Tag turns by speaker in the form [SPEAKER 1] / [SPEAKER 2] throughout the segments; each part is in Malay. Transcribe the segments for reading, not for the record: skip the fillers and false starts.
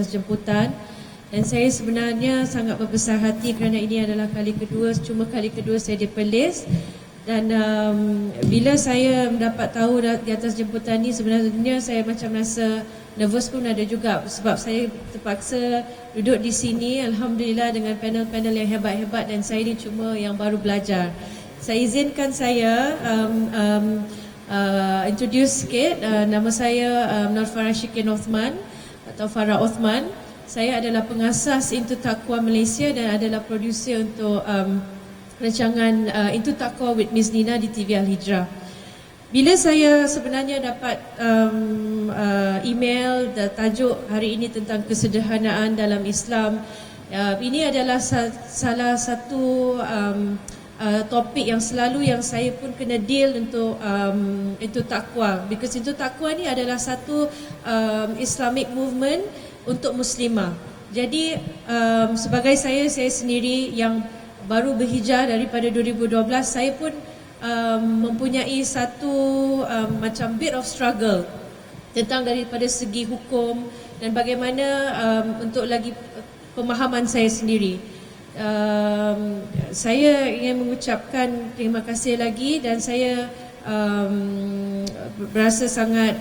[SPEAKER 1] atas jemputan. Dan saya sebenarnya sangat berbesar hati kerana ini adalah kali kedua saya di Perlis. Dan bila saya mendapat tahu di atas jemputan ini, sebenarnya saya macam rasa nervous pun ada juga, sebab saya terpaksa duduk di sini alhamdulillah dengan panel-panel yang hebat-hebat dan saya ni cuma yang baru belajar. Saya izinkan saya introduce sikit. Nama saya Nur Farah Shikin Othman atau Farah Othman. Saya adalah pengasas Into Taqwa Malaysia dan adalah producer untuk rancangan Into Taqwa with Miss Nina di TV Al-Hijrah. Bila saya sebenarnya dapat email tajuk hari ini tentang kesederhanaan dalam Islam, ini adalah salah satu topik yang selalu yang saya pun kena deal untuk Into Taqwa, because Into Taqwa ni adalah satu Islamic movement untuk muslimah. Jadi sebagai saya sendiri yang baru berhijrah daripada 2012, saya pun mempunyai satu macam bit of struggle tentang daripada segi hukum dan bagaimana untuk lagi pemahaman saya sendiri. Saya ingin mengucapkan terima kasih lagi dan saya berasa sangat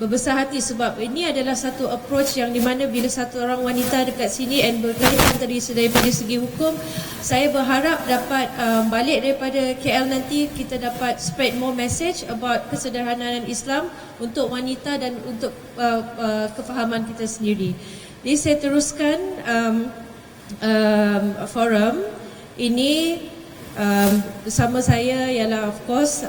[SPEAKER 1] berbesar hati sebab ini adalah satu approach yang di mana bila satu orang wanita dekat sini and berkaitan daripada segi hukum, saya berharap dapat balik daripada KL nanti kita dapat spread more message about kesederhanaan Islam untuk wanita dan untuk kefahaman kita sendiri. Jadi saya teruskan forum ini bersama saya ialah of course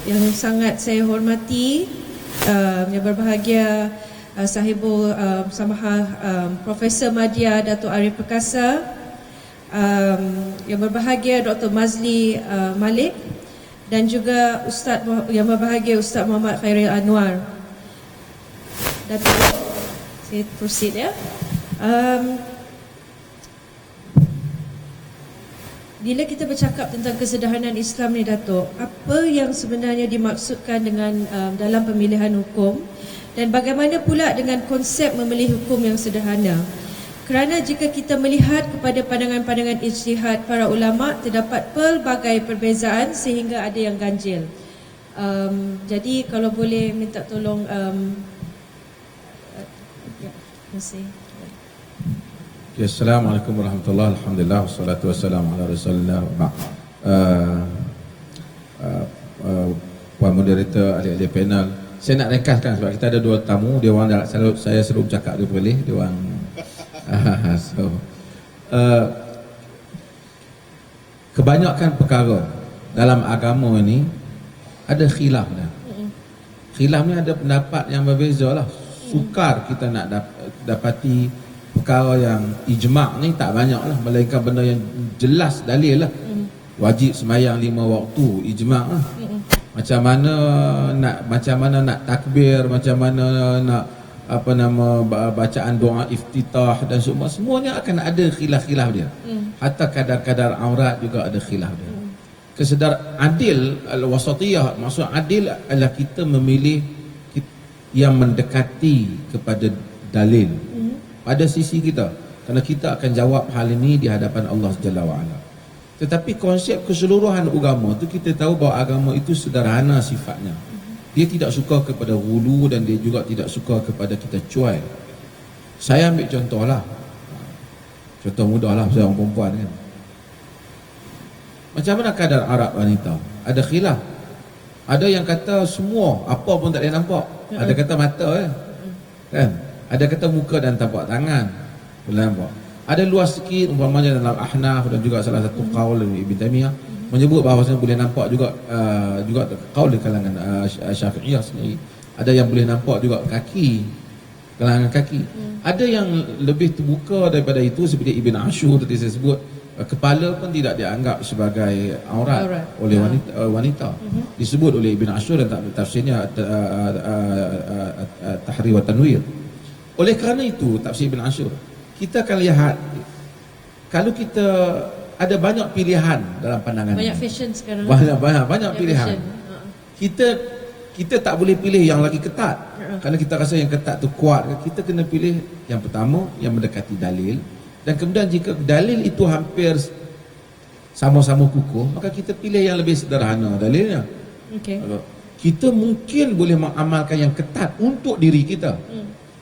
[SPEAKER 1] yang sangat saya hormati, yang berbahagia Sahibul Samahah Profesor Madya Datuk Arif Perkasa, yang berbahagia Dr. Mazli Malik dan juga Ustaz yang berbahagia Ustaz Muhammad Khairil Anwar. Datuk, saya proceed ya. Bila kita bercakap tentang kesederhanaan Islam ni Datuk, apa yang sebenarnya dimaksudkan dengan dalam pemilihan hukum dan bagaimana pula dengan konsep memilih hukum yang sederhana? Kerana jika kita melihat kepada pandangan-pandangan ijtihad para ulama, terdapat pelbagai perbezaan sehingga ada yang ganjil. Jadi kalau boleh minta tolong terima kasih.
[SPEAKER 2] Assalamualaikum warahmatullahi wabarakatuh. Alhamdulillah wassalatu wassalamu ala Rasulillah. Puan moderator, ahli-ahli panel, saya nak rekaskan sebab kita ada dua tamu, dia orang saya selalu bercakap dia boleh, dia orang kebanyakan perkara dalam agama ini ada khilaf dah. Khilaf ni ada pendapat yang berbeza lah. Sukar kita nak dapati perkara yang ijma' ni tak banyak lah, melainkan benda yang jelas dalil lah. Wajib semayang 5 waktu, ijma' lah. Macam mana nak takbir, macam mana nak bacaan doa iftitah dan semuanya akan ada khilaf-khilaf dia. Hatta kadar-kadar aurat juga ada khilaf dia. Kesedar adil al-wasatiyah, maksud adil adalah kita memilih yang mendekati kepada dalil pada sisi kita, kerana kita akan jawab hal ini di hadapan Allah Jalla wa'ala. Tetapi konsep keseluruhan agama itu, kita tahu bahawa agama itu sederhana sifatnya. Dia tidak suka kepada hulu dan dia juga tidak suka kepada kita cuai. Saya ambil contohlah, contoh mudah lah, saya orang perempuan kan. Macam mana kadar Arab wanita? Ada khilaf. Ada yang kata semua, apa pun tak boleh nampak. Ada kata mata kan. Ada kata muka dan tapak tangan boleh nampak. Ada luas sikit, umpamanya dalam Ahnaf dan juga salah satu qaul Ibn Taymiyah menyebut bahawa boleh nampak juga qaul di kalangan Syafi'iyah sendiri. Ada yang boleh nampak juga kaki, kalangan kaki. Ada yang lebih terbuka daripada itu seperti Ibn Ashur tadi saya sebut, kepala pun tidak dianggap sebagai aurat oleh wanita. Disebut oleh Ibn Ashur dan tafsirnya Tahrir wa Tanwir. Oleh kerana itu, tafsir Ibn Ashur, kita akan lihat kalau kita ada banyak pilihan dalam pandangan
[SPEAKER 1] Banyak
[SPEAKER 2] ini.
[SPEAKER 1] fashion sekarang.
[SPEAKER 2] Banyak pilihan.
[SPEAKER 1] fashion.
[SPEAKER 2] Kita tak boleh pilih yang lagi ketat. Kalau kita rasa yang ketat tu kuat, kita kena pilih yang pertama yang mendekati dalil, dan kemudian jika dalil itu hampir sama-sama kukuh, maka kita pilih yang lebih sederhana dalilnya.
[SPEAKER 1] Okey.
[SPEAKER 2] Kita mungkin boleh mengamalkan yang ketat untuk diri kita,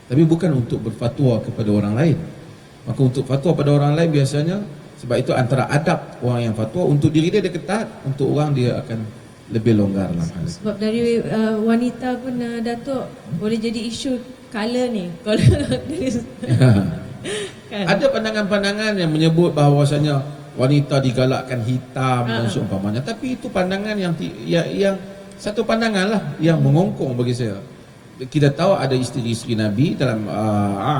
[SPEAKER 2] tapi bukan untuk berfatwa kepada orang lain. Maka untuk fatwa pada orang lain biasanya, sebab itu antara adab orang yang fatwa, untuk diri dia ketat, untuk orang dia akan lebih longgar lah.
[SPEAKER 1] Sebab dari wanita pun Datuk boleh jadi isu color ni. Kalau kan?
[SPEAKER 2] Ada pandangan-pandangan yang menyebut bahawasanya wanita digalakkan hitam dan seumpamanya, tapi itu pandangan yang satu pandangan lah yang mengongkong bagi saya. Kita tahu ada isteri-isteri Nabi dalam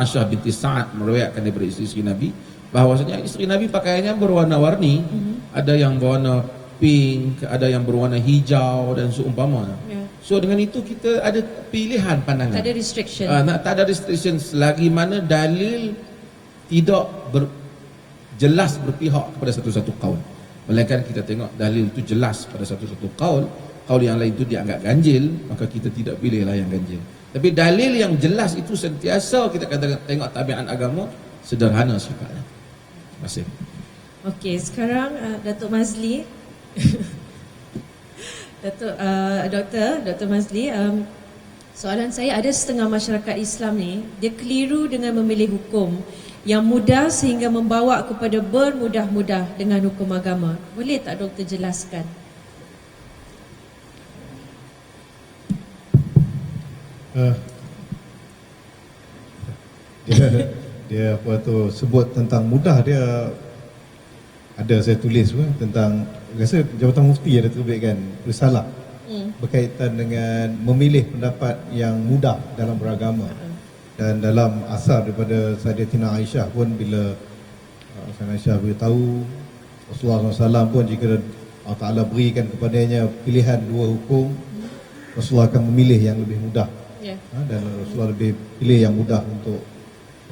[SPEAKER 2] Aisyah binti Sa'ad meriwayatkan daripada isteri-isteri Nabi bahawasanya isteri Nabi pakaiannya berwarna-warni, ada yang berwarna pink, ada yang berwarna hijau dan seumpamanya. So dengan itu kita ada pilihan pandangan.
[SPEAKER 1] Tak ada restriction.
[SPEAKER 2] Tak ada restriction selagi mana dalil tidak jelas berpihak kepada satu-satu kaul. Melainkan kita tengok dalil itu jelas pada satu-satu kaul yang lain itu dianggap ganjil, maka kita tidak pilihlah yang ganjil. Tapi dalil yang jelas itu sentiasa kita katakan tengok tabiat agama sederhana sifatnya. Terima kasih.
[SPEAKER 1] Okey, sekarang Datuk Mazli. Dr. Mazli, soalan saya, ada setengah masyarakat Islam ni dia keliru dengan memilih hukum yang mudah sehingga membawa kepada bermudah-mudah dengan hukum agama. Boleh tak doktor jelaskan?
[SPEAKER 3] Dia apa tu sebut tentang mudah, dia ada saya tulis pun tentang, rasa Jabatan Mufti ada terbitkan risalah berkaitan dengan memilih pendapat yang mudah dalam beragama. Dan dalam asar daripada Sayyidatina Aisyah pun, bila Sayyidatina Aisyah beritahu Rasulullah SAW pun jika Allah Ta'ala berikan kepadanya pilihan dua hukum, Rasulullah akan memilih yang lebih mudah. Dan Rasulullah lebih pilih yang mudah untuk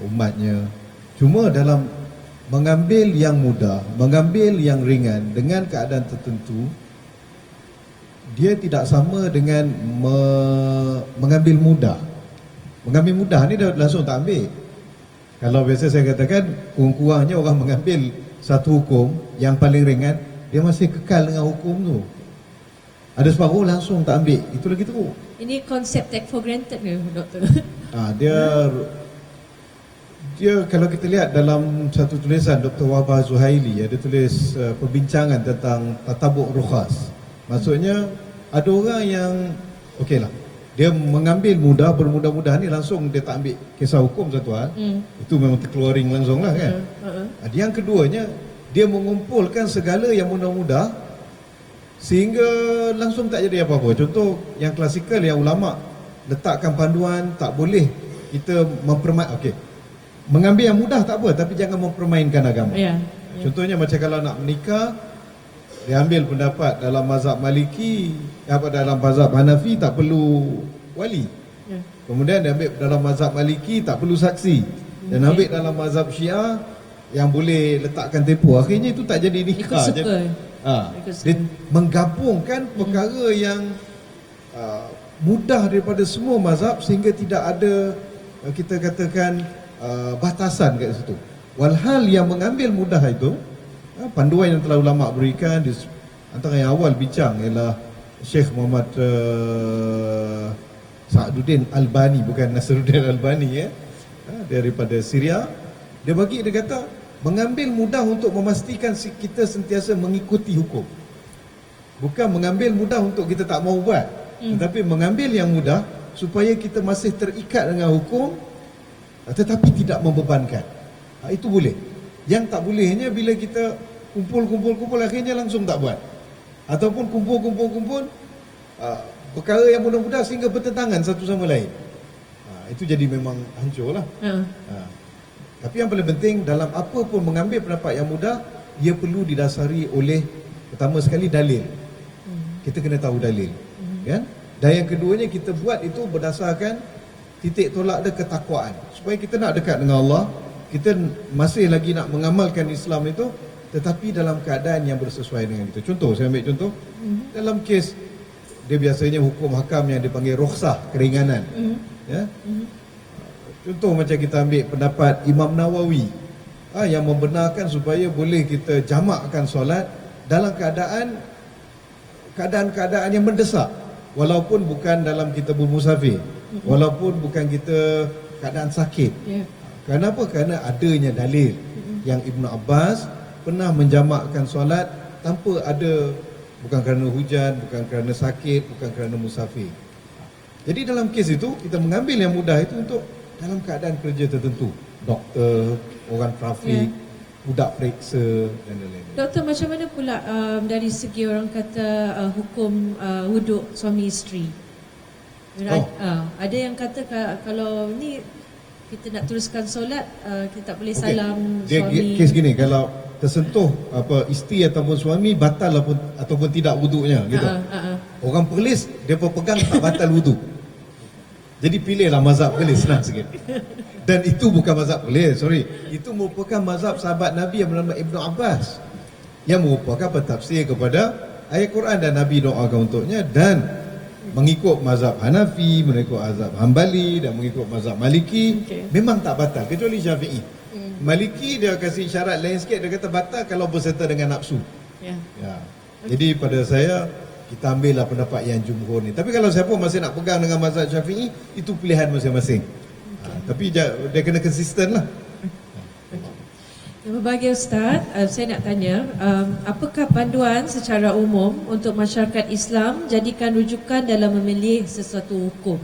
[SPEAKER 3] umatnya. Cuma dalam mengambil yang mudah, mengambil yang ringan dengan keadaan tertentu, dia tidak sama dengan mengambil mudah. Mengambil mudah ni dah langsung tak ambil. Kalau biasa saya katakan, kurang-kurangnya orang mengambil satu hukum yang paling ringan, dia masih kekal dengan hukum tu. Ada separuh langsung tak ambil, itu lagi teruk.
[SPEAKER 1] Ini konsep take for granted ke doktor?
[SPEAKER 3] Dia kalau kita lihat dalam satu tulisan Dr. Wahbah Zuhaili, ada tulis perbincangan tentang tatabuk rukhas. Maksudnya ada orang yang okeylah, dia mengambil mudah, bermudah-mudahan ni langsung dia tak ambil kisah hukum satu hal. Itu memang terkeluaring langsung lah kan. Yang keduanya, dia mengumpulkan segala yang mudah-mudah sehingga langsung tak jadi apa-apa. Contoh yang klasikal, yang ulama letakkan panduan tak boleh kita mengambil yang mudah tak apa, tapi jangan mempermainkan agama. Contohnya macam kalau nak menikah, dia ambil pendapat dalam mazhab Maliki, dalam mazhab Hanafi tak perlu wali. Kemudian dia ambil dalam mazhab Maliki tak perlu saksi. Dan ambil dalam mazhab Syiah yang boleh letakkan tempoh. Akhirnya itu tak jadi nikah. Dia menggabungkan perkara yang mudah daripada semua mazhab sehingga tidak ada kita katakan batasan kat situ. Walhal yang mengambil mudah itu, panduan yang telah ulama berikan, antara yang awal bincang ialah Syekh Muhammad Sa'duddin Albani, bukan Nasruddin Albani daripada Syria. Dia kata mengambil mudah untuk memastikan kita sentiasa mengikuti hukum. Bukan mengambil mudah untuk kita tak mau buat, tetapi mengambil yang mudah supaya kita masih terikat dengan hukum tetapi tidak membebankan. Itu boleh. Yang tak bolehnya bila kita kumpul akhirnya langsung tak buat. Ataupun kumpul perkara yang mudah-mudah sehingga bertentangan satu sama lain. Itu jadi memang hancur lah. Tapi yang paling penting dalam apa pun mengambil pendapat yang mudah, ia perlu didasari oleh pertama sekali dalil. Kita kena tahu dalil, kan? Dan yang keduanya kita buat itu berdasarkan titik tolak dia ketakwaan. Supaya kita nak dekat dengan Allah, kita masih lagi nak mengamalkan Islam itu, tetapi dalam keadaan yang bersesuaian dengan itu. Contoh, saya ambil contoh, dalam kes dia biasanya hukum hakam yang dipanggil rukhsah, keringanan. Ya. Contoh macam kita ambil pendapat Imam Nawawi yang membenarkan supaya boleh kita jamakkan solat dalam keadaan-keadaan yang mendesak, walaupun bukan dalam kita bermusafir, walaupun bukan kita keadaan sakit. Kenapa? Kerana adanya dalil yang Ibn Abbas pernah menjamakkan solat tanpa ada, bukan kerana hujan, bukan kerana sakit, bukan kerana musafir. Jadi dalam kes itu kita mengambil yang mudah itu untuk dalam keadaan kerja tertentu, doktor, orang trafik, budak periksa dan lain-lain.
[SPEAKER 1] Doktor, macam mana pula dari segi orang kata hukum wuduk suami isteri? Ada yang kata kalau ni kita nak teruskan solat, kita tak boleh salam suami.
[SPEAKER 3] Kes gini, kalau tersentuh isteri ataupun suami batal ataupun tidak wuduknya gitu. Orang perlis dia pegang tak batal wuduk. Jadi pilihlah mazhab perlis, senang sikit. Dan itu bukan mazhab perlis, itu merupakan mazhab sahabat Nabi yang bernama Ibn Abbas, yang merupakan pentafsir kepada ayat Quran, dan Nabi doakan untuknya, dan mengikut mazhab Hanafi, mengikut mazhab Hambali dan mengikut mazhab Maliki, memang tak batal, kecuali Syafi'i. Maliki dia kasih syarat lain sikit, dia kata batal kalau berserta dengan nafsu. Jadi pada saya, kita ambillah pendapat yang jumhur ni. Tapi kalau siapa masih nak pegang dengan mazhab Syafi'i, itu pilihan masing-masing. Tapi dia kena konsisten lah.
[SPEAKER 1] Bagi Ustaz, saya nak tanya, apakah panduan secara umum untuk masyarakat Islam jadikan rujukan dalam memilih sesuatu hukum?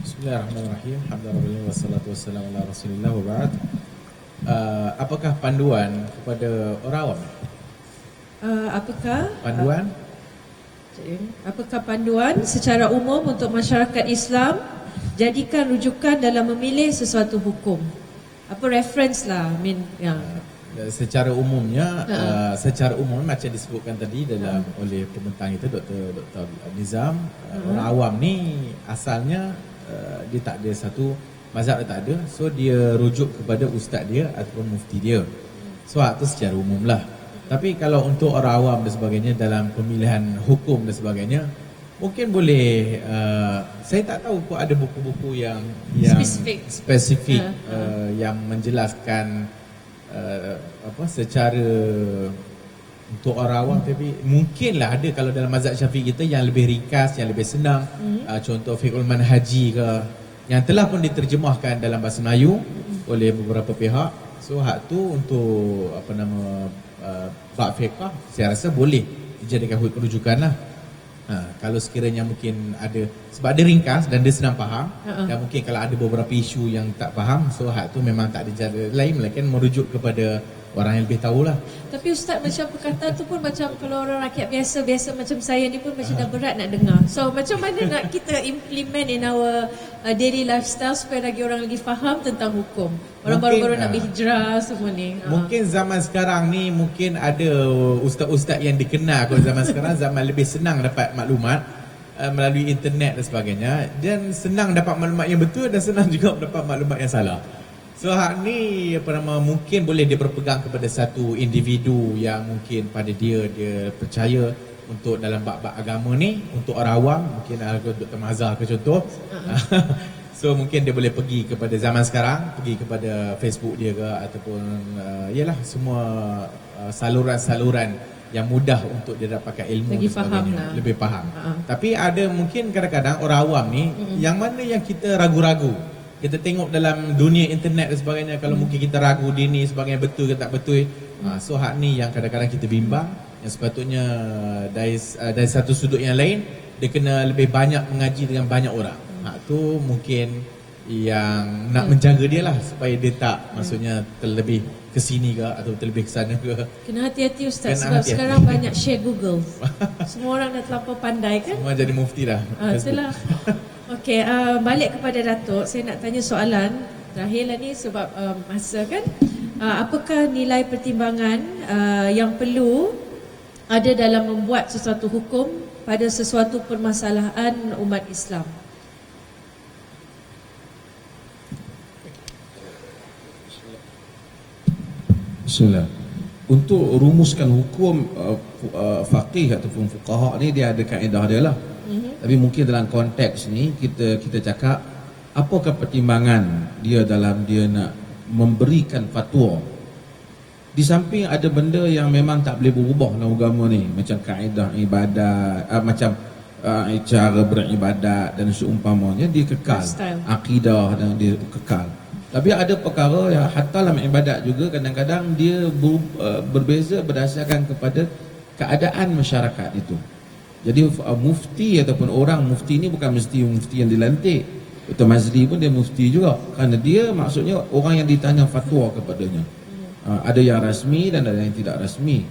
[SPEAKER 2] Bismillahirrahmanirrahim. Alhamdulillah wassalatu wassalamu ala Rasulillah wa ba'd. Apakah panduan kepada orang awam?
[SPEAKER 1] Apakah panduan secara umum untuk masyarakat Islam jadikan rujukan dalam memilih sesuatu hukum? Apa reference lah,
[SPEAKER 2] Secara umumnya, secara umum macam disebutkan tadi oleh pembentang itu Dr. Nizam, orang awam ni asalnya dia tak ada satu mazhab, dia tak ada, so dia rujuk kepada ustaz dia ataupun mufti dia. So itu secara umum lah. Tapi kalau untuk orang awam dan sebagainya dalam pemilihan hukum dan sebagainya, mungkin boleh, saya tak tahu kok ada buku-buku yang spesifik yang menjelaskan secara untuk orang awam, tapi mungkinlah ada kalau dalam mazhab Syafi'i kita yang lebih ringkas, yang lebih senang. Contoh Fiqhul Manhaji ke, yang telah pun diterjemahkan dalam bahasa Melayu oleh beberapa pihak. So hak tu untuk bab fiqh, saya rasa boleh dijadikan rujukan lah. Kalau sekiranya mungkin ada, sebab dia ringkas dan dia senang faham, dan mungkin kalau ada beberapa isu yang tak faham, so hak tu memang tak ada cara lain melainkan merujuk kepada orang yang lebih tahulah.
[SPEAKER 1] Tapi Ustaz, macam perkataan tu pun macam kalau orang rakyat biasa macam saya ni pun macam dah berat nak dengar. So macam mana nak kita implement in our daily lifestyle supaya lagi orang lagi faham tentang hukum? Orang baru-baru nak berhijrah semua ni.
[SPEAKER 2] Mungkin zaman sekarang ni mungkin ada ustaz-ustaz yang dikenal kalau zaman sekarang, zaman lebih senang dapat maklumat melalui internet dan sebagainya, dan senang dapat maklumat yang betul dan senang juga dapat maklumat yang salah. So hak ni mungkin boleh dia berpegang kepada satu individu yang mungkin pada dia percaya untuk dalam bab-bab agama ni, untuk orang awam mungkin Dr. Mazhar ke contoh. So mungkin dia boleh pergi kepada zaman sekarang, pergi kepada Facebook dia ke, ataupun yalah semua saluran-saluran yang mudah untuk dia dapatkan ilmu
[SPEAKER 1] lagi faham lah.
[SPEAKER 2] Lebih faham. Tapi ada mungkin kadang-kadang orang awam ni yang mana yang kita ragu-ragu. Kita tengok dalam dunia internet dan sebagainya, kalau mungkin kita ragu dia ni sebagainya betul ke tak betul. So hak ni yang kadang-kadang kita bimbang, yang sepatutnya dari satu sudut yang lain dia kena lebih banyak mengaji dengan banyak orang. Hak tu mungkin yang nak menjaga dia lah, supaya dia tak maksudnya terlebih ke sini ke atau terlebih ke sana ke.
[SPEAKER 1] Kena hati-hati Ustaz, sebab sekarang banyak share Google. Semua orang dah terlampau pandai kan?
[SPEAKER 2] Semua jadi mufti dah.
[SPEAKER 1] Itulah. Okey, balik kepada Datuk, saya nak tanya soalan terakhirlah ni sebab masa kan. Apakah nilai pertimbangan yang perlu ada dalam membuat sesuatu hukum pada sesuatu permasalahan umat Islam?
[SPEAKER 2] Bismillah. untuk rumuskan hukum faqih ataupun fuqaha ni dia ada kaedah dia lah. Tapi mungkin dalam konteks ni kita cakap apakah pertimbangan dia dalam dia nak memberikan fatwa. Di samping ada benda yang memang tak boleh berubah dalam agama ni, macam kaedah ibadat, macam cara beribadat dan seumpamanya, dia kekal.
[SPEAKER 1] Lifestyle.
[SPEAKER 2] Akidah dan dia kekal. Tapi ada perkara yang hatta dalam ibadat juga kadang-kadang dia berbeza berdasarkan kepada keadaan masyarakat itu. Jadi mufti ataupun orang mufti ni bukan mesti mufti yang dilantik. Dr. Mazli pun dia mufti juga, kerana dia maksudnya orang yang ditanya fatwa kepadanya. Ada yang rasmi dan ada yang tidak rasmi.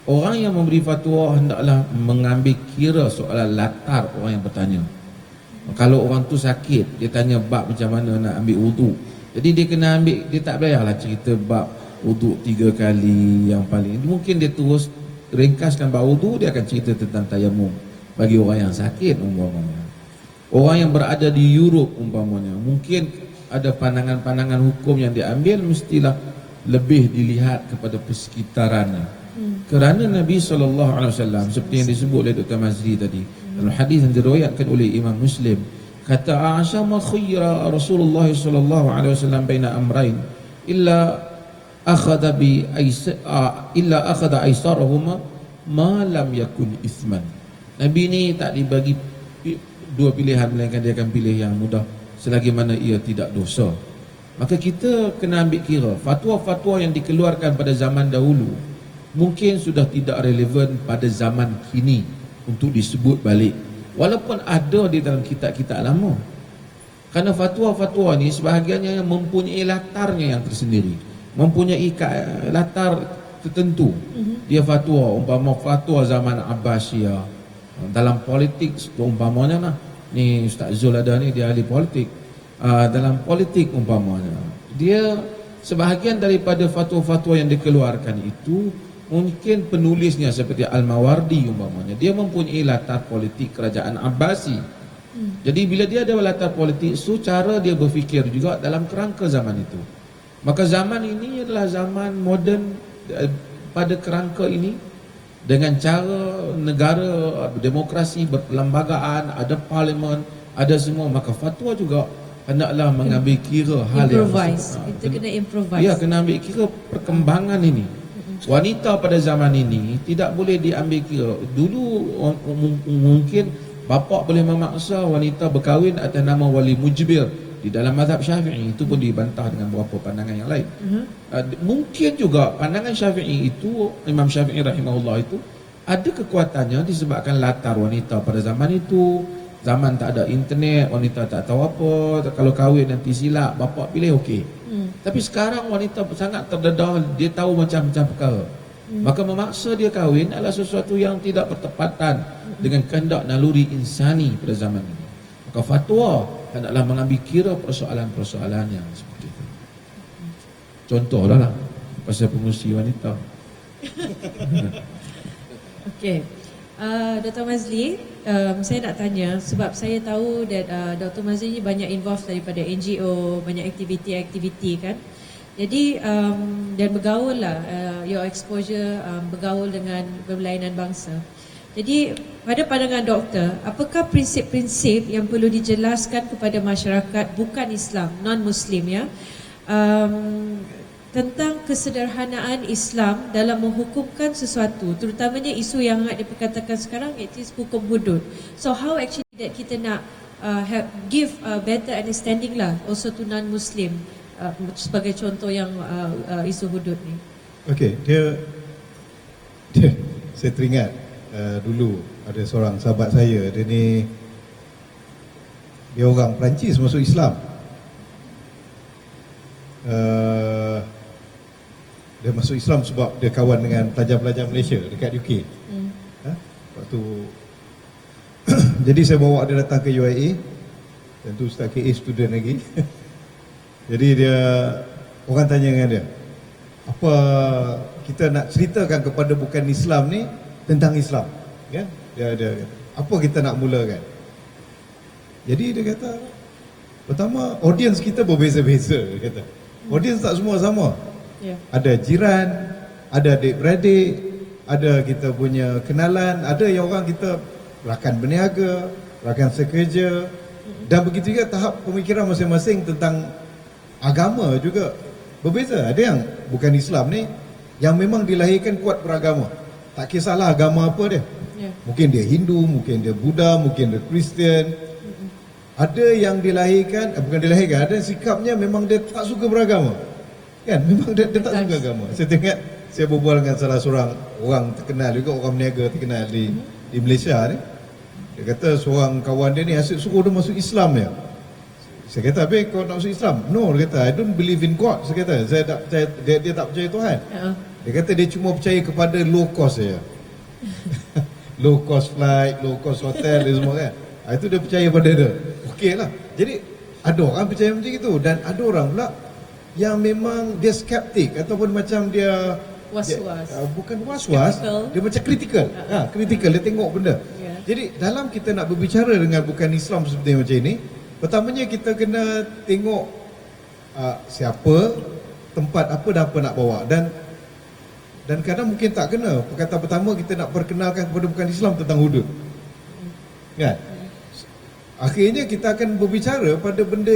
[SPEAKER 2] Orang yang memberi fatwa hendaklah mengambil kira soalan latar orang yang bertanya. Kalau orang tu sakit, dia tanya bab macam mana nak ambil wudu. Jadi dia kena ambil, dia tak payahlah cerita bab wudu 3 kali yang paling. Mungkin dia terus ringkaskan bab wudu, dia akan cerita tentang tayamum bagi orang yang sakit umpamanya. Orang yang berada di Europe umpamanya, mungkin ada pandangan-pandangan hukum yang diambil mestilah lebih dilihat kepada persekitarannya. Kerana Nabi SAW seperti yang disebut oleh Dr. Mazli tadi dalam hadis yang diriwayatkan oleh Imam Muslim, kata Aisyah, ma khayyara Rasulullah SAW baina amrain illa akhadha aisarahuma ma lam yakun ithman. Nabi ni tak dibagi dua pilihan, melainkan dia akan pilih yang mudah selagi mana ia tidak dosa. Maka kita kena ambil kira fatwa-fatwa yang dikeluarkan pada zaman dahulu mungkin sudah tidak relevan pada zaman kini untuk disebut balik, walaupun ada di dalam kitab-kitab lama. Kerana fatwa-fatwa ni sebahagiannya mempunyai latarnya yang tersendiri, mempunyai latar tertentu. Dia fatwa, umpama fatwa zaman Abbasiyah dalam politik, umpamanya lah. Ni Ustaz Zul ada ni, dia ahli politik. Dalam politik umpamanya, dia sebahagian daripada fatwa-fatwa yang dikeluarkan itu mungkin penulisnya seperti Al-Mawardi umpamanya, dia mempunyai latar politik kerajaan Abbasi. Jadi bila dia ada latar politik, so cara dia berfikir juga dalam kerangka zaman itu. Maka zaman ini adalah zaman moden pada kerangka ini, dengan cara negara demokrasi berperlembagaan, ada parlimen, ada semua, maka fatwa juga hendaklah mengambil kira hal
[SPEAKER 1] improvise.
[SPEAKER 2] yang
[SPEAKER 1] Kita kena improvise.
[SPEAKER 2] ya, kena ambil kira perkembangan ini. Wanita pada zaman ini tidak boleh diambil kira. Dulu mungkin bapa boleh memaksa wanita berkahwin atas nama wali mujbir di dalam mazhab Syafi'i. Itu pun dibantah dengan beberapa pandangan yang lain. Mungkin juga pandangan Syafi'i itu, Imam Syafi'i rahimahullah itu, ada kekuatannya disebabkan latar wanita pada zaman itu. Zaman tak ada internet, wanita tak tahu apa, kalau kahwin nanti silap, bapa pilih okey. Tapi sekarang wanita sangat terdedah, dia tahu macam-macam perkara. Maka memaksa dia kahwin adalah sesuatu yang tidak bertepatan dengan kehendak naluri insani pada zaman ini. Maka fatwa hendaklah mengambil kira persoalan-persoalan yang seperti itu. Contoh lah pasal pengurusi wanita.
[SPEAKER 1] Okey. Dr. Mazli, saya nak tanya sebab saya tahu that Dr. Mazli ni banyak involved daripada NGO, banyak aktiviti-aktiviti kan. Jadi dan bergaul lah, your exposure bergaul dengan berlainan bangsa. Jadi pada pandangan doktor, apakah prinsip-prinsip yang perlu dijelaskan kepada masyarakat bukan Islam, non-Muslim ya, tentang kesederhanaan Islam dalam menghukumkan sesuatu, terutamanya isu yang hangat diperkatakan sekarang, iaitu hukum hudud. So how actually that kita nak give a better understanding lah also to non-Muslim, sebagai contoh yang isu hudud ni.
[SPEAKER 3] Okey, dia saya teringat dulu ada seorang sahabat saya, dia orang Perancis masuk Islam. Dia masuk Islam sebab dia kawan dengan pelajar-pelajar Malaysia dekat UK. Waktu jadi saya bawa dia datang ke UIA. Tentu Ustaz KA student lagi. Jadi dia, orang tanya dengan dia, apa kita nak ceritakan kepada bukan Islam ni tentang Islam, kan? Dia kata, apa kita nak mulakan? Jadi dia kata, pertama audience kita berbeza-beza, dia kata. Audience tak semua sama.
[SPEAKER 1] Yeah.
[SPEAKER 3] Ada jiran, ada adik-beradik, ada kita punya kenalan, ada yang orang kita rakan berniaga, rakan sekerja, dan begitu juga tahap pemikiran masing-masing tentang agama juga berbeza. Ada yang bukan Islam ni, yang memang dilahirkan kuat beragama, tak kisahlah agama apa dia. Mungkin dia Hindu, mungkin dia Buddha, mungkin dia Kristian. Ada yang dilahirkan, bukan dilahirkan, ada sikapnya memang dia tak suka beragama. Kan, memang dia tak suka agama. Saya tengok, saya berbual dengan salah seorang orang terkenal juga, orang berniaga terkenal di Malaysia ni. Dia kata seorang kawan dia ni asyik suruh dia masuk Islam ya. Saya kata, "Habis kau nak masuk Islam?" "No," dia kata, "I don't believe in God." Saya kata, "Saya tak percaya, dia tak percaya Tuhan." Dia kata dia cuma percaya kepada low cost saja. Low cost flight, low cost hotel dia semua kan. Itu dia percaya pada dia. Okey lah. Jadi ada orang percaya macam itu, dan ada orang pula yang memang dia skeptik ataupun macam dia
[SPEAKER 1] Was-was.
[SPEAKER 3] bukan was-was, dia macam kritikal. Kritikal, dia tengok benda. Jadi dalam kita nak berbicara dengan bukan Islam seperti macam ini, pertamanya kita kena tengok siapa, tempat apa dan apa nak bawa, dan kadang mungkin tak kena. Perkataan pertama kita nak perkenalkan kepada bukan Islam tentang hudud, kan? Akhirnya kita akan berbicara pada benda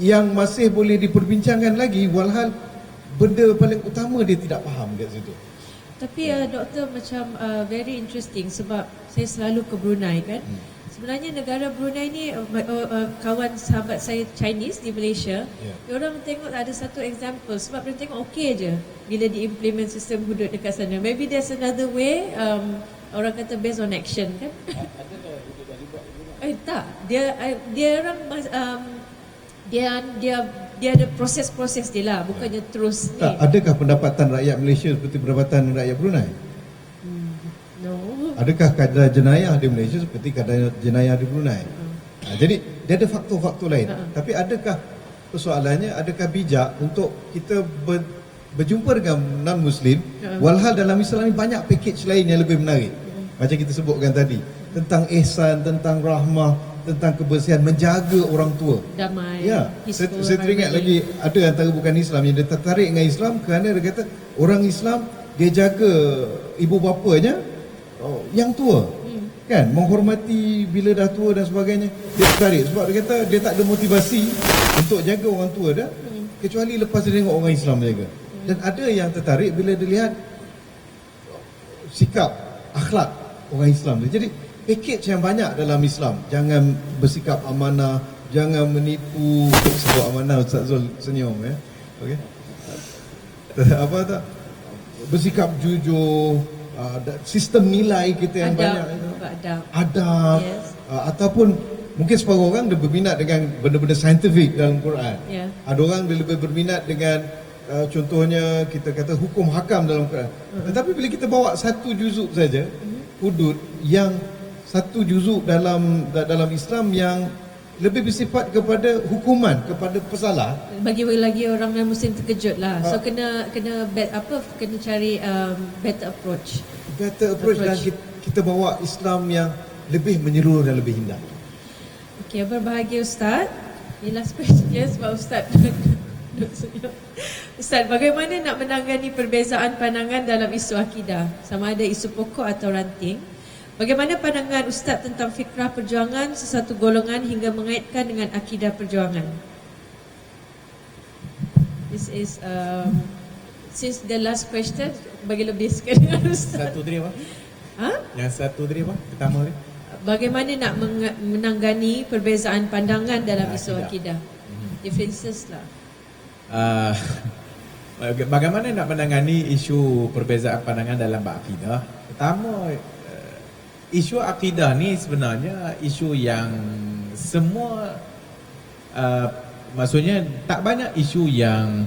[SPEAKER 3] yang masih boleh diperbincangkan lagi, walhal benda paling utama dia tidak faham kat situ.
[SPEAKER 1] Tapi doktor, macam very interesting sebab saya selalu ke Brunei kan. Sebenarnya negara Brunei ni kawan sahabat saya Chinese di Malaysia, orang tengok ada satu example sebab dia tengok okey je bila diimplement sistem hudud dekat sana. Maybe there's another way, orang kata based on action kan. Tak, dia orang dia ada proses-proses dia lah, bukannya terus
[SPEAKER 3] tak, adakah pendapatan rakyat Malaysia seperti pendapatan rakyat Brunei?
[SPEAKER 1] No.
[SPEAKER 3] Adakah kadar jenayah di Malaysia seperti kadar jenayah di Brunei? Jadi dia ada faktor-faktor lain. Tapi adakah persoalannya, adakah bijak untuk kita berjumpa dengan non-Muslim, walhal dalam Islam ni banyak package lain yang lebih menarik. Macam kita sebutkan tadi, tentang ihsan, tentang rahmah, tentang kebersihan, menjaga orang tua,
[SPEAKER 1] damai,
[SPEAKER 3] ya.
[SPEAKER 1] peaceful,
[SPEAKER 3] Saya teringat lagi ada antara bukan Islam yang dia tertarik dengan Islam kerana dia kata orang Islam dia jaga ibu bapanya yang tua, kan, menghormati bila dah tua dan sebagainya. Dia tertarik sebab dia kata dia tak ada motivasi untuk jaga orang tua dah, kecuali lepas dia tengok orang Islam jaga. Dan ada yang tertarik bila dia lihat sikap akhlak orang Islam tu. Jadi package yang banyak dalam Islam. Jangan bersikap amanah, jangan menipu. Sebut amanah, Ustaz Zul senyum ya. Okey. Apa tak? Bersikap jujur, sistem nilai kita yang banyak itu. Adab. Yes. Ataupun mungkin separuh orang dia berminat dengan benda-benda saintifik dalam Quran. Yeah. Ada orang dia lebih berminat dengan contohnya kita kata hukum hakam dalam Quran. Tetapi bila kita bawa satu juzuk saja, hudud, yang satu juzuk dalam Islam yang lebih bersifat kepada hukuman kepada pesalah, bagi
[SPEAKER 1] lagi orang yang Muslim terkejut lah. So kena kena cari better approach.
[SPEAKER 3] Dan kita bawa Islam yang lebih menyeluruh dan lebih indah.
[SPEAKER 1] Okey, berbahagia Ustaz. Ini last question sebab Ustaz Ustaz, bagaimana nak menangani perbezaan pandangan dalam isu akidah, sama ada isu pokok atau ranting? Bagaimana pandangan Ustaz tentang fikrah perjuangan sesuatu golongan hingga mengaitkan dengan akidah perjuangan? This is since the last question, bagi lebih sikit dengan Ustaz.
[SPEAKER 4] Satu tadi apa? Yang satu tadi apa? Pertama ni?
[SPEAKER 1] Bagaimana nak menangani perbezaan pandangan dalam isu akidah? Differences lah.
[SPEAKER 4] Bagaimana nak menangani isu perbezaan pandangan dalam bab akidah? Pertama, isu akidah ni sebenarnya isu yang semua maksudnya tak banyak isu yang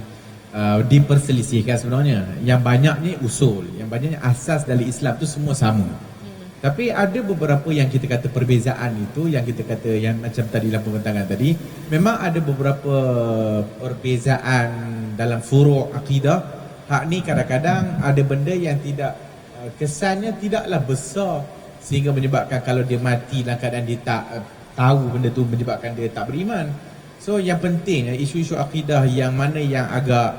[SPEAKER 4] diperselisihkan sebenarnya. Yang banyaknya usul, yang banyaknya asas dari Islam tu semua sama. Tapi ada beberapa yang kita kata perbezaan itu, yang kita kata yang macam tadi dalam pembentangan tadi, memang ada beberapa perbezaan dalam furu' akidah. Hak ni kadang-kadang ada benda yang tidak kesannya tidaklah besar sehingga menyebabkan kalau dia mati dalam keadaan dia tak tahu benda tu menyebabkan dia tak beriman. So yang penting isu-isu akidah yang mana yang agak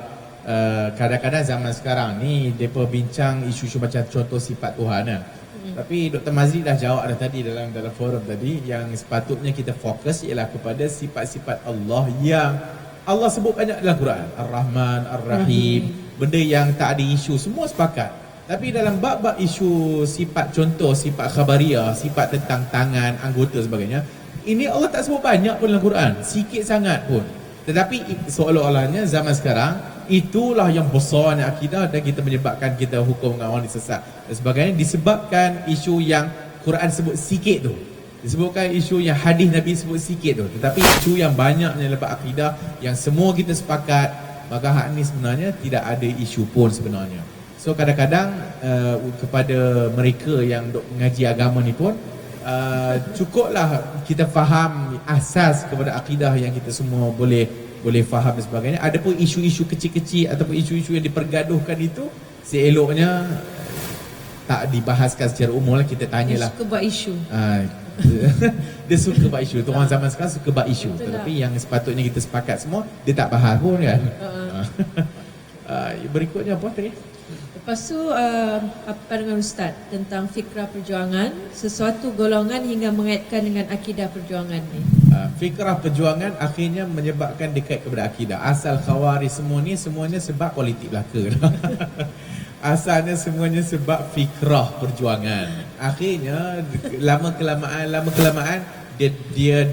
[SPEAKER 4] kadang-kadang zaman sekarang ni mereka bincang isu-isu macam contoh sifat Tuhan kan. Tapi Dr. Mazli dah jawab dah tadi dalam forum tadi, yang sepatutnya kita fokus ialah kepada sifat-sifat Allah yang Allah sebut banyak dalam Quran. Ar-Rahman, Ar-Rahim, benda yang tak ada isu, semua sepakat. Tapi dalam bab-bab isu sifat contoh, sifat khabariyah, sifat tentang tangan, anggota sebagainya, ini Allah tak sebut banyak pun dalam Quran, sikit sangat pun. Tetapi seolah-olahnya zaman sekarang itulah yang besarnya akidah dan kita menyebabkan kita hukum dengan orang disesat dan sebagainya, disebabkan isu yang Quran sebut sikit tu, disebutkan isu yang hadis Nabi sebut sikit tu. Tetapi isu yang banyaknya lepas akidah yang semua kita sepakat, maka hak ni sebenarnya tidak ada isu pun sebenarnya. So kadang-kadang kepada mereka yang duk mengaji agama ni pun cukuplah kita faham asas kepada akidah yang kita semua boleh faham dan sebagainya. Adapun isu-isu kecil-kecil ataupun isu-isu yang dipergaduhkan itu seeloknya tak dibahaskan secara umum lah, kita tanyalah.
[SPEAKER 1] Dia suka buat isu.
[SPEAKER 4] Dia suka buat isu. Orang zaman sekarang suka buat isu. Tetapi yang sepatutnya kita sepakat semua, dia tak bahas pun kan. Berikutnya apa tadi?
[SPEAKER 1] Lepas tu apa pandangan Ustaz tentang fikrah perjuangan, sesuatu golongan hingga mengaitkan dengan akidah perjuangan ni?
[SPEAKER 4] Fikrah perjuangan akhirnya menyebabkan dekat kepada akidah. Asal Khawarij semua ni semuanya sebab politik belaka. Asalnya semuanya sebab fikrah perjuangan. Akhirnya lama kelamaan dia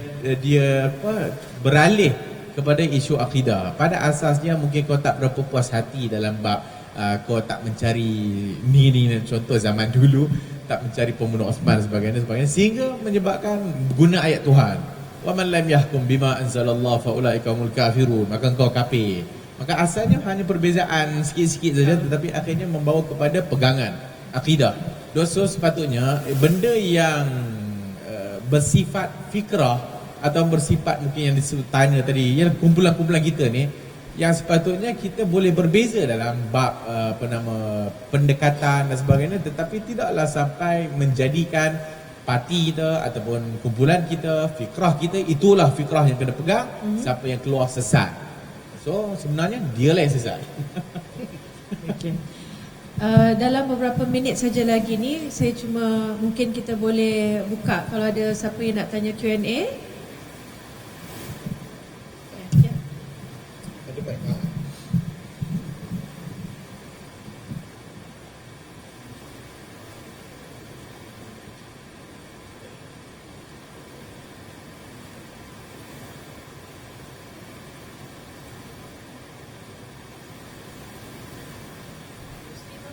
[SPEAKER 4] beralih kepada isu akidah. Pada asasnya mungkin kau tak berapa puas hati dalam bab kau tak mencari ni contoh zaman dulu, tak mencari pembunuh Osman sebagainya sehingga menyebabkan guna ayat Tuhan, wa man lam yahkum bima anzalallah fa ulaika humul kafirun, maka engkau kafir. Maka asalnya hanya perbezaan sikit-sikit saja, tetapi akhirnya membawa kepada pegangan akidah. So sepatutnya benda yang bersifat fikrah atau bersifat mungkin yang disebut tanya tadi, yang kumpulan-kumpulan kita ni, yang sepatutnya kita boleh berbeza dalam bab pendekatan dan sebagainya, tetapi tidaklah sampai menjadikan parti kita ataupun kumpulan kita, fikrah kita itulah fikrah yang kena pegang. Siapa yang keluar sesat, so sebenarnya dialah yang sesat.
[SPEAKER 1] Okay. Dalam beberapa minit saja lagi ni, saya cuma mungkin kita boleh buka kalau ada siapa yang nak tanya Q&A.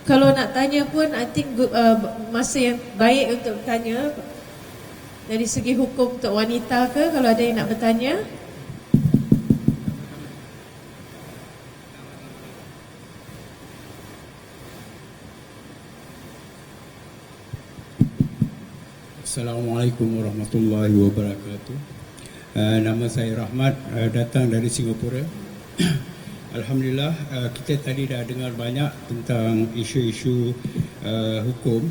[SPEAKER 1] Kalau nak tanya pun, I think masa yang baik untuk bertanya dari segi hukum untuk wanita ke, kalau ada yang nak bertanya.
[SPEAKER 5] Assalamualaikum warahmatullahi wabarakatuh. Nama saya Rahmat, datang dari Singapura. Alhamdulillah, kita tadi dah dengar banyak tentang isu-isu hukum.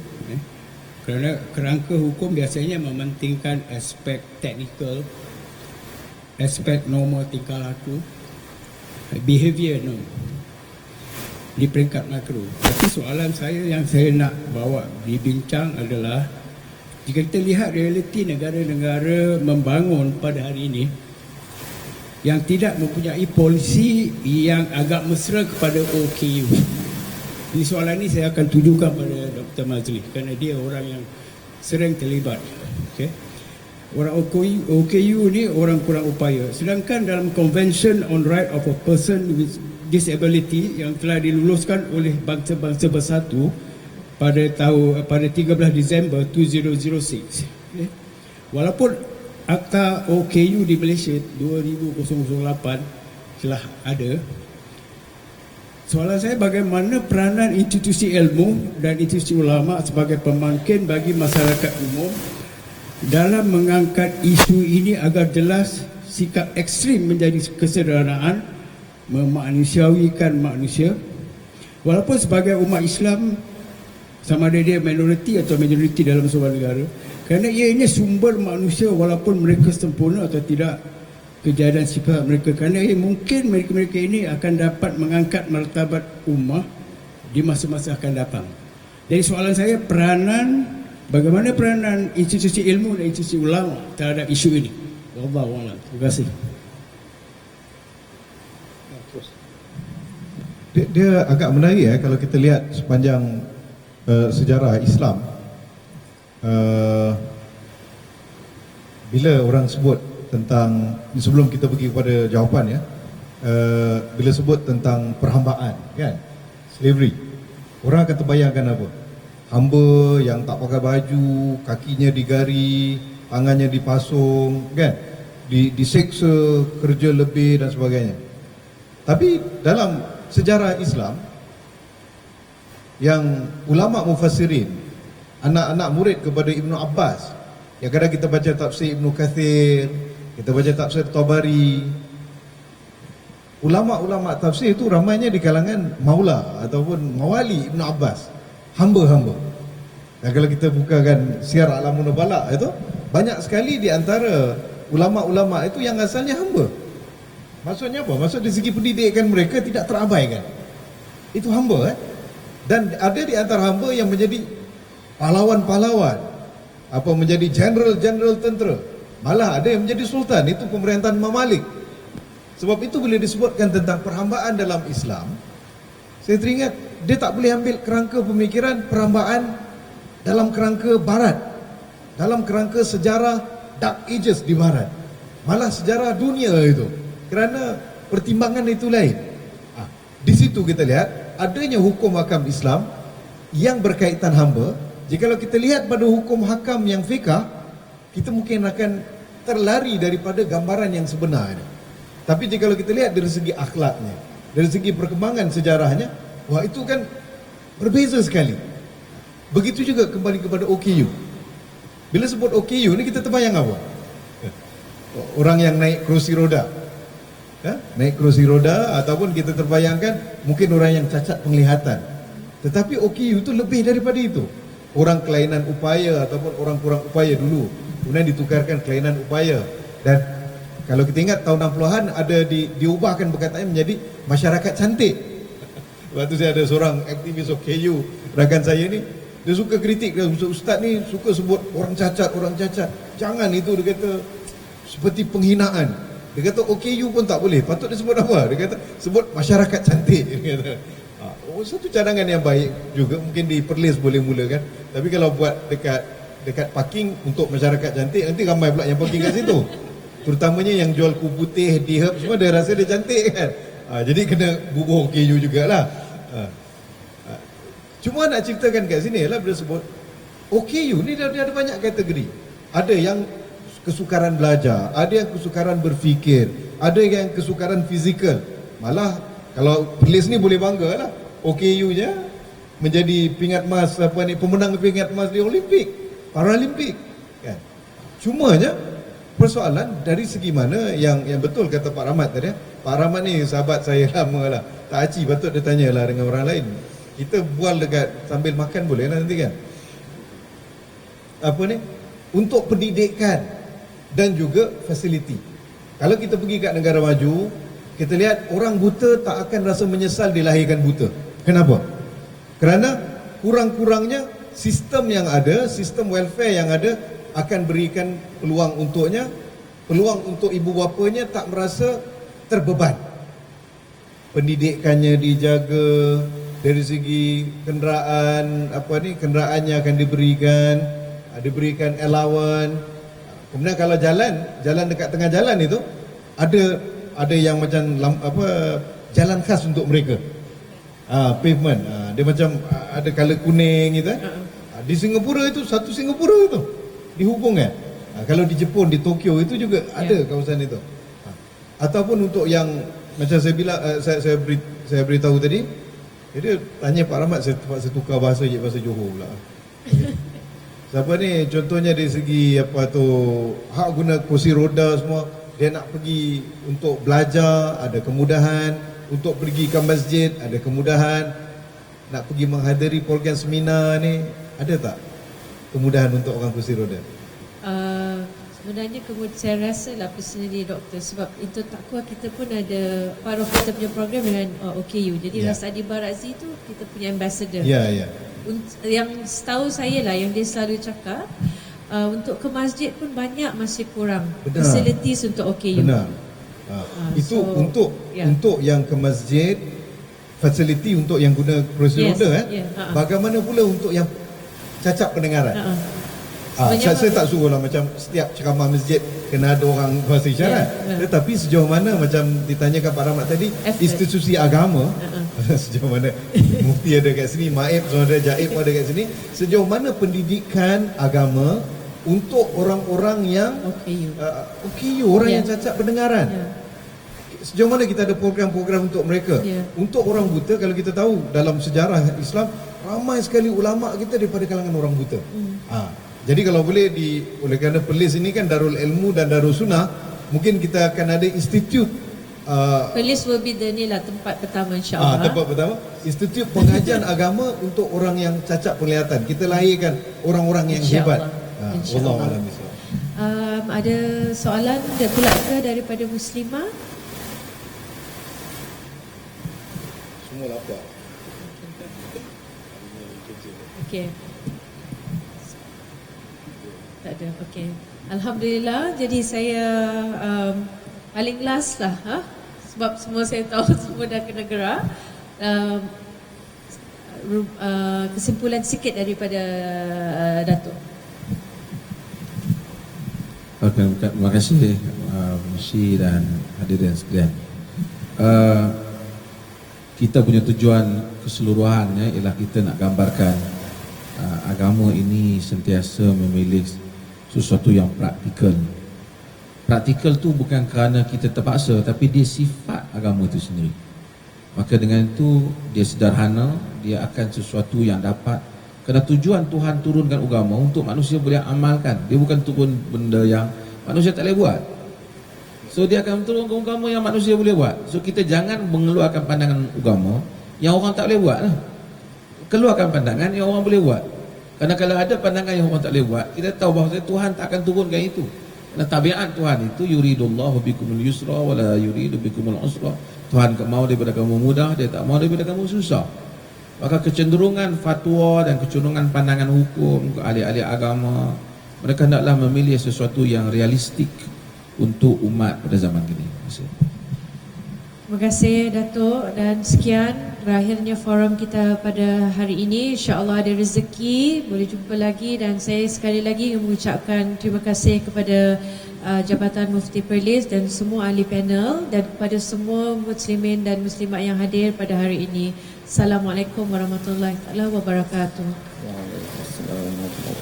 [SPEAKER 5] Kerana kerangka hukum biasanya mementingkan aspek teknikal, aspek norma tingkah laku, behavior di peringkat makro. Tapi soalan saya yang saya nak bawa dibincang adalah, jika kita lihat realiti negara-negara membangun pada hari ini yang tidak mempunyai polisi yang agak mesra kepada OKU. Ini soalan ini saya akan tujukan pada Dr. Mazli kerana dia orang yang sering terlibat. Okay. Orang OKU ni orang kurang upaya. Sedangkan dalam Convention on Right of a Person with Disability yang telah diluluskan oleh bangsa-bangsa bersatu pada 13 Disember 2006. Okay. Walaupun Akta OKU di Malaysia 2008 telah ada, soalan saya bagaimana peranan institusi ilmu dan institusi ulama sebagai pemangkin bagi masyarakat umum dalam mengangkat isu ini agar jelas sikap ekstrim menjadi kesederhanaan, memanusiawikan manusia. Walaupun sebagai umat Islam, sama ada dia minoriti atau majoriti dalam sebuah negara, kerana ia ini sumber manusia walaupun mereka sempurna atau tidak, kejayaan sifat mereka, kerana mungkin mereka-mereka ini akan dapat mengangkat martabat ummah di masa-masa akan datang. Jadi soalan saya, bagaimana peranan institusi ilmu dan institusi ulama terhadap isu ini? Wallahu a'lam. Terima kasih.
[SPEAKER 3] Dia agak menarik kalau kita lihat sepanjang sejarah Islam. Bila orang sebut tentang, sebelum kita pergi kepada jawapan bila sebut tentang perhambaan, kan, slavery, orang akan terbayangkan apa? Hamba yang tak pakai baju, kakinya digari, tangannya dipasung, kan, diseksa, kerja lebih dan sebagainya. Tapi dalam sejarah Islam, yang ulama mufassirin, anak-anak murid kepada Ibnu Abbas, yang kadang kita baca tafsir Ibnu Kathir, kita baca tafsir Tabari, ulama-ulama tafsir itu ramainya di kalangan maula ataupun mawali Ibnu Abbas, hamba-hamba. Dan kalau kita bukakan Syiar A'lamun Nubala itu, banyak sekali di antara ulama-ulama itu yang asalnya hamba. Maksudnya apa? Maksud dari segi pendidikan mereka tidak terabaikan. Itu hamba. Dan ada di antara hamba yang menjadi pahlawan-pahlawan, apa, menjadi jenderal-jenderal tentera. Malah ada yang menjadi sultan. Itu pemerintahan Mamalik. Sebab itu bila disebutkan tentang perhambaan dalam Islam, saya teringat dia tak boleh ambil kerangka pemikiran perhambaan dalam kerangka barat, dalam kerangka sejarah Dark Ages di barat, malah sejarah dunia itu. Kerana pertimbangan itu lain. Di situ kita lihat adanya hukum hakam Islam yang berkaitan hamba. Jikalau kita lihat pada hukum hakam yang fiqah, kita mungkin akan terlari daripada gambaran yang sebenarnya. Tapi jikalau kita lihat dari segi akhlaknya, dari segi perkembangan sejarahnya, wah, itu kan berbeza sekali. Begitu juga kembali kepada OKU. Bila sebut OKU ni, kita terbayang apa? Orang yang naik kerusi roda, naik kerusi roda, ataupun kita terbayangkan mungkin orang yang cacat penglihatan. Tetapi OKU itu lebih daripada itu. Orang kelainan upaya ataupun orang kurang upaya dulu, kemudian ditukarkan kelainan upaya. Dan kalau kita ingat tahun 60-an ada diubahkan perkataan menjadi masyarakat cantik. Waktu saya ada seorang aktivis OKU, rakan saya ni, dia suka kritik, ustaz ni suka sebut orang cacat, orang cacat. Jangan, itu dia kata seperti penghinaan. Dia kata OKU pun tak boleh. Patut dia sebut apa? Dia kata sebut masyarakat cantik. Dia kata, satu cadangan yang baik juga. Mungkin di Perlis boleh mulakan. Tapi kalau buat dekat parking untuk masyarakat cantik, nanti ramai pula yang parking kat situ. Terutamanya yang jual kuih putih, di-herb semua, dia rasa dia cantik, kan. Jadi kena bubuh OKU jugalah. Cuma nak ceritakan kat sini lah, bila sebut OKU ni dia ada banyak kategori. Ada yang kesukaran belajar, ada yang kesukaran berfikir, ada yang kesukaran fizikal. Malah kalau Perlis ni boleh bangga lah, OKU-nya menjadi pingat emas, pemenang pingat emas di Olimpik, Paralimpik, kan. Cumanya persoalan dari segi mana yang betul kata Pak Rahmat tadi. Pak Rahmat ni sahabat saya lama lah. Tak aci, patut dia tanyalah dengan orang lain. Kita bual dekat sambil makan boleh lah nanti, kan. Untuk pendidikan dan juga fasiliti. Kalau kita pergi kat negara maju, kita lihat orang buta tak akan rasa menyesal dilahirkan buta. Kenapa? Kerana kurang-kurangnya sistem yang ada, sistem welfare yang ada akan berikan peluang untuknya, peluang untuk ibu bapanya tak merasa terbeban. Pendidikannya dijaga, dari segi kenderaan, kenderaannya akan diberikan allowance. Kemudian kalau jalan dekat tengah jalan itu ada yang macam jalan khas untuk mereka. Pavement. Dia macam ada color kuning gitu. Di Singapura itu satu Singapura itu dihubungkan. Kalau di Jepun, di Tokyo itu juga ada kawasan itu. Ataupun untuk yang macam saya bilang, saya beritahu tadi, dia tanya Pak Rahmat, saya tukar bahasa Johor pula. Siapa ni, contohnya dari segi hak guna kursi roda semua, dia nak pergi untuk belajar, ada kemudahan. Untuk pergi ke masjid, ada kemudahan. Nak pergi menghadiri program seminar ni, ada tak kemudahan untuk orang kursi roda?
[SPEAKER 1] Sebenarnya kemudian saya rasa lah personally doktor, sebab itu takwa kita pun ada part of kita punya program dengan OKU. Jadi
[SPEAKER 3] Ya.
[SPEAKER 1] Rasadi Barazi tu kita punya ambassador.
[SPEAKER 3] Ya, ya.
[SPEAKER 1] Yang setahu saya lah yang dia selalu cakap, untuk ke masjid pun banyak masih kurang
[SPEAKER 3] Benar.
[SPEAKER 1] facilities untuk OKU.
[SPEAKER 3] Benar. Itu
[SPEAKER 1] so,
[SPEAKER 3] untuk
[SPEAKER 1] ya.
[SPEAKER 3] untuk yang ke masjid, facility untuk yang guna kerusi
[SPEAKER 1] Yes,
[SPEAKER 3] roda
[SPEAKER 1] ya,
[SPEAKER 3] Bagaimana pula untuk yang cacat pendengaran?
[SPEAKER 1] Sebenarnya
[SPEAKER 3] Saya tak suruh lah macam setiap ceramah masjid kena ada orang bahasa isyarat.
[SPEAKER 1] Ya.
[SPEAKER 3] Tetapi sejauh mana macam ditanyakan Pak Rahmat tadi,
[SPEAKER 1] Effort.
[SPEAKER 3] institusi agama, sejauh mana mufti ada kat sini, maib semua ada, jaib pun ada kat sini, sejauh mana pendidikan agama untuk orang-orang yang
[SPEAKER 1] OKU.
[SPEAKER 3] orang
[SPEAKER 1] Ya.
[SPEAKER 3] yang cacat pendengaran.
[SPEAKER 1] Ya.
[SPEAKER 3] Sejauh mana kita ada program-program untuk mereka?
[SPEAKER 1] Ya.
[SPEAKER 3] Untuk orang buta, kalau kita tahu dalam sejarah Islam, ramai sekali ulama kita daripada kalangan orang buta. Jadi kalau boleh oleh kerana Perlis ini kan Darul Ilmu dan Darul Sunnah, mungkin kita akan ada institut
[SPEAKER 1] Perlis will be the ni lah tempat pertama insyaAllah.
[SPEAKER 3] tempat pertama, institut pengajian agama untuk orang yang cacat penglihatan. Kita lahirkan orang-orang yang hebat.
[SPEAKER 1] InsyaAllah. InsyaAllah.
[SPEAKER 3] Wallahu a'lam bishawab.
[SPEAKER 1] Ada soalan pula ke daripada Muslimah?
[SPEAKER 3] Semua lapar.
[SPEAKER 1] Okey. Tak ada. Okey. Alhamdulillah. Jadi saya paling last lah, sebab semua saya tahu semua dah kena gerak. Kesimpulan sikit daripada Datuk.
[SPEAKER 2] Okay, terima kasih Musi dan hadirin sekalian. Kita punya tujuan keseluruhannya ialah kita nak gambarkan agama ini sentiasa memilih sesuatu yang praktikal. Praktikal tu bukan kerana kita terpaksa, tapi dia sifat agama itu sendiri. Maka dengan itu dia sederhana, dia akan sesuatu yang dapat. Kerana tujuan Tuhan turunkan agama untuk manusia boleh amalkan. Dia bukan turun benda yang manusia tak boleh buat. So dia akan turunkan agama yang manusia boleh buat. So kita jangan mengeluarkan pandangan agama yang orang tak boleh buat lah. Keluarkan pandangan yang orang boleh buat. Kerana kalau ada pandangan yang orang tak boleh buat, kita tahu bahawa Tuhan tak akan turunkan itu. Kerana tabiat Tuhan itu yuridullahu bikumul yusra wala yuridu bikumul usra. Tuhan mau daripada kamu mudah, dia tak mau daripada kamu susah. Maka kecenderungan fatwa dan kecenderungan pandangan hukum ke ahli-ahli agama, mereka hendaklah memilih sesuatu yang realistik untuk umat pada zaman kini. Terima kasih.
[SPEAKER 1] Terima kasih Datuk, dan sekian berakhirnya forum kita pada hari ini. InsyaAllah ada rezeki boleh jumpa lagi, dan saya sekali lagi mengucapkan terima kasih kepada Jabatan Mufti Perlis dan semua ahli panel, dan kepada semua muslimin dan muslimat yang hadir pada hari ini. Assalamualaikum warahmatullahi wabarakatuh.